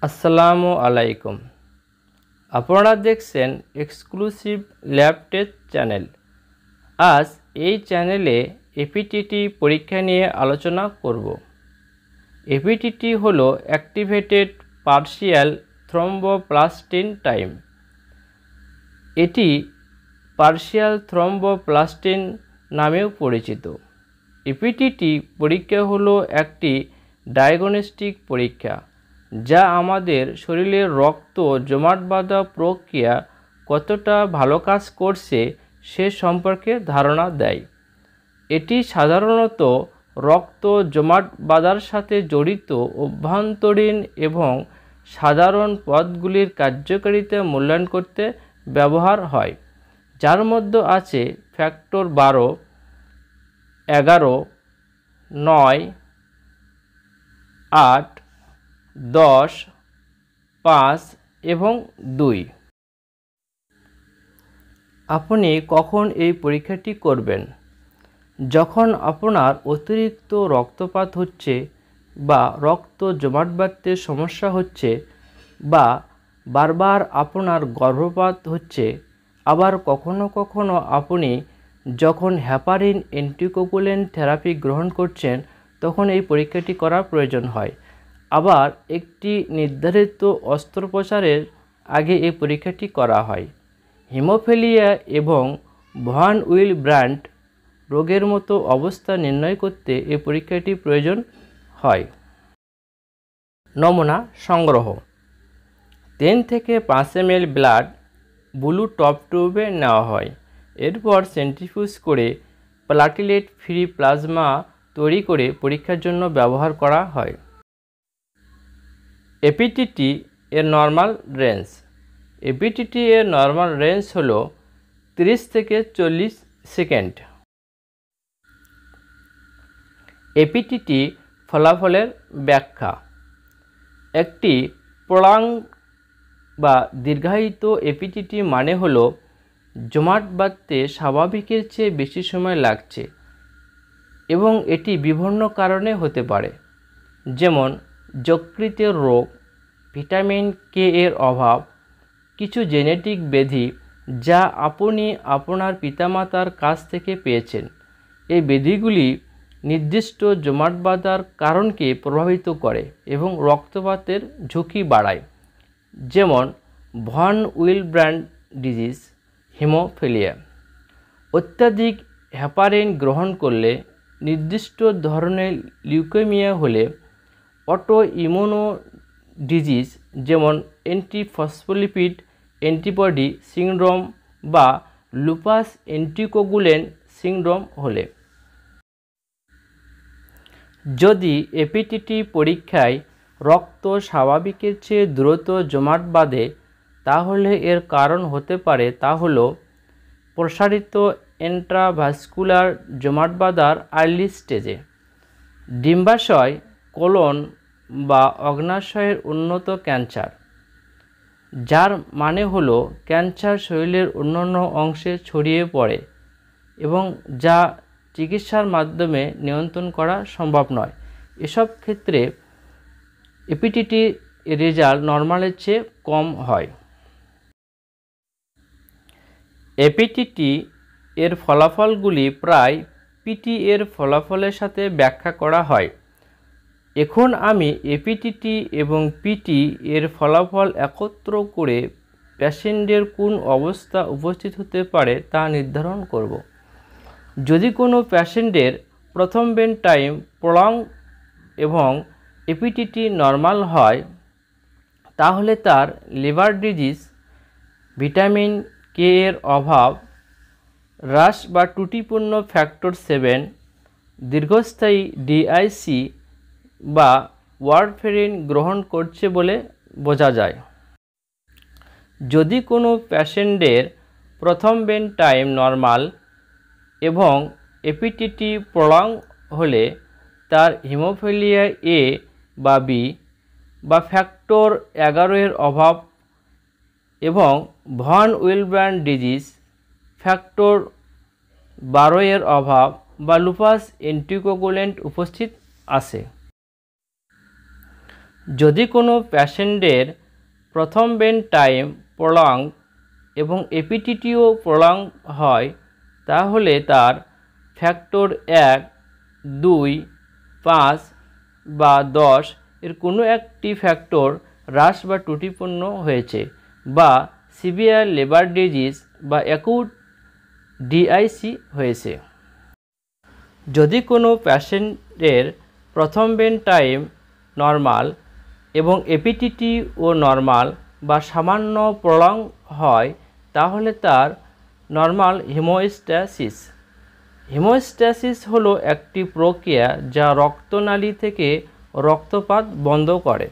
আসসালামু আলাইকুম। আপনারা দেখছেন এক্সক্লুসিভ ল্যাব টেস্ট চ্যানেল। আজ এই চ্যানেলে এপিটিটি পরীক্ষা নিয়ে আলোচনা করব। এপিটিটি হলো অ্যাক্টিভেটেড পার্শিয়াল থ্রম্বোপ্লাস্টিন টাইম। এটি পার্শিয়াল থ্রম্বোপ্লাস্টিন নামেও পরিচিত। এপিটিটি পরীক্ষা হলো একটি ডায়াগনস্টিক পরীক্ষা যা আমাদের শরীরের রক্ত জমাট বাঁধা প্রক্রিয়া কতটা ভালো কাজ করছে সে সম্পর্কে ধারণা দেয়। এটি সাধারণত রক্ত জমাট বাঁধার সাথে জড়িত অভ্যন্তরীণ এবং সাধারণ পথগুলির কার্যকারিতা মূল্যায়ন করতে ব্যবহার হয়, যার মধ্যে আছে ফ্যাক্টর 12, 11, 9, 8, 10, 5 এবং 2। আপনি কখন এই পরীক্ষাটি করবেন? যখন আপনার অতিরিক্ত রক্তপাত হচ্ছে বা রক্ত জমাট বাঁধতে সমস্যা হচ্ছে বা বারবার আপনার গর্ভপাত হচ্ছে, আবার কখনো কখনো আপনি যখন হেপারিন অ্যান্টিকোগুলেন্ট থেরাপি গ্রহণ করছেন তখন এই পরীক্ষাটি করার প্রয়োজন হয়। আবার একটি নির্ধারিত অস্ত্রোপচারের আগে এই পরীক্ষাটি করা হয়। হিমোফিলিয়া এবং ভন উইলব্রান্ড রোগের মতো অবস্থা নির্ণয় করতে এই পরীক্ষাটি প্রয়োজন হয়। নমুনা সংগ্রহ: 10 থেকে 5 ml ব্লাড ব্লু টপ টিউবে নেওয়া হয়। এরপর সেন্ট্রিফিউজ করে প্লাটিলেট ফ্রি প্লাজমা তৈরি করে পরীক্ষার জন্য ব্যবহার করা হয়। এপিটিটি এর নর্মাল রেঞ্জ: এপিটিটি এর নর্মাল রেঞ্জ হল 30 থেকে 40 সেকেন্ড। এপিটিটি ফলাফলের ব্যাখ্যা: একটি প্রলং বা দীর্ঘায়িত এপিটিটি মানে হল জমাট বাঁধতে স্বাভাবিকের চেয়ে বেশি সময় লাগছে এবং এটি বিভিন্ন কারণে হতে পারে, যেমন যকৃতের রোগ, ভিটামিন কে এর অভাব, কিছু জেনেটিক ব্যাধি যা আপনি আপনার পিতামাতার কাছ থেকে পেয়েছেন। এই ব্যাধিগুলি নির্দিষ্ট জমাট বাঁধার কারণকে প্রভাবিত করে এবং রক্তপাতের ঝুঁকি বাড়ায়, যেমন ভন উইলব্রান্ড ডিজিজ, হিমোফিলিয়া। অত্যাধিক হেপারিন গ্রহণ করলে, নির্দিষ্ট ধরনের লিউকেমিয়া হলে, অটো ইমিউনো ডিজিজ যেমন অ্যান্টিফসফোলিপিড অ্যান্টিবডি সিন্ড্রোম বা লুপাস অ্যান্টিকোগুলেন্ট সিন্ড্রোম হলে। যদি এপিটিটি পরীক্ষায় রক্ত স্বাভাবিকের চেয়ে দ্রুত জমাট বাঁধে তাহলে এর কারণ হতে পারে তা হল প্রসারিত ইন্ট্রাভাস্কুলার জমাট বাঁধার আর্লি স্টেজে, ডিম্বাশয়, কোলন বা অগ্ন্যাশয়ের উন্নত ক্যান্সার, যার মানে হলো ক্যান্সার শরীরের অন্যান্য অংশে ছড়িয়ে পড়ে এবং যা চিকিৎসার মাধ্যমে নিয়ন্ত্রণ করা সম্ভব নয়। এসব ক্ষেত্রে এপিটিটি রেজাল্ট নর্মালের চেয়ে কম হয়। এপিটিটি এর ফলাফলগুলি প্রায় পিটি এর ফলাফলের সাথে ব্যাখ্যা করা হয়। এখন আমি এপিটিটি এবং পিটি এর ফলাফল একত্র করে পেশেন্টের কোন অবস্থা উপস্থিত হতে পারে তা নির্ধারণ করব। যদি কোনো পেশেন্টের প্রথম বেন টাইম প্রলং এবং এপিটিটি নর্মাল হয় তাহলে তার লিভার ডিজিজ, ভিটামিন কে এর অভাব, হ্রাস বা ত্রুটিপূর্ণ ফ্যাক্টর 7, দীর্ঘস্থায়ী ডিআইসি বা ওয়ারফেরিন গ্রহণ করছে বলে বোঝা যায়। যদি কোনো পেশেন্টের প্রথম বেন টাইম নর্মাল এবং এপিটিটি প্রলং হলে তার হিমোফিলিয়া এ বা বি বা ফ্যাক্টর 11 এর অভাব এবং ভন উইলব্রান্ড ডিজিজ, ফ্যাক্টর 12 এর অভাব বা লুপাস অ্যান্টিকোগুলেন্ট উপস্থিত আছে। যদি কোনো পেশেন্টের প্রথম ভেন টাইম প্রলং এবং এপিটিটিও প্রলং হয় তাহলে তার ফ্যাক্টর 1, 2, 5 বা 10 এর কোনো একটি ফ্যাক্টর হ্রাস বা ত্রুটিপূর্ণ হয়েছে বা সিভিয়ার লিভার ডিজিজ বা অ্যাকুট ডিআইসি হয়েছে। যদি কোনো পেশেন্টের প্রথম ভেন টাইম নর্মাল এবং এপিটিটি ও নর্মাল বা সামান্য প্রলং হয় তাহলে তার নর্মাল হিমোস্ট্যাসিস। হিমোস্ট্যাসিস হলো একটি প্রক্রিয়া যা রক্তনালী থেকে রক্তপাত বন্ধ করে।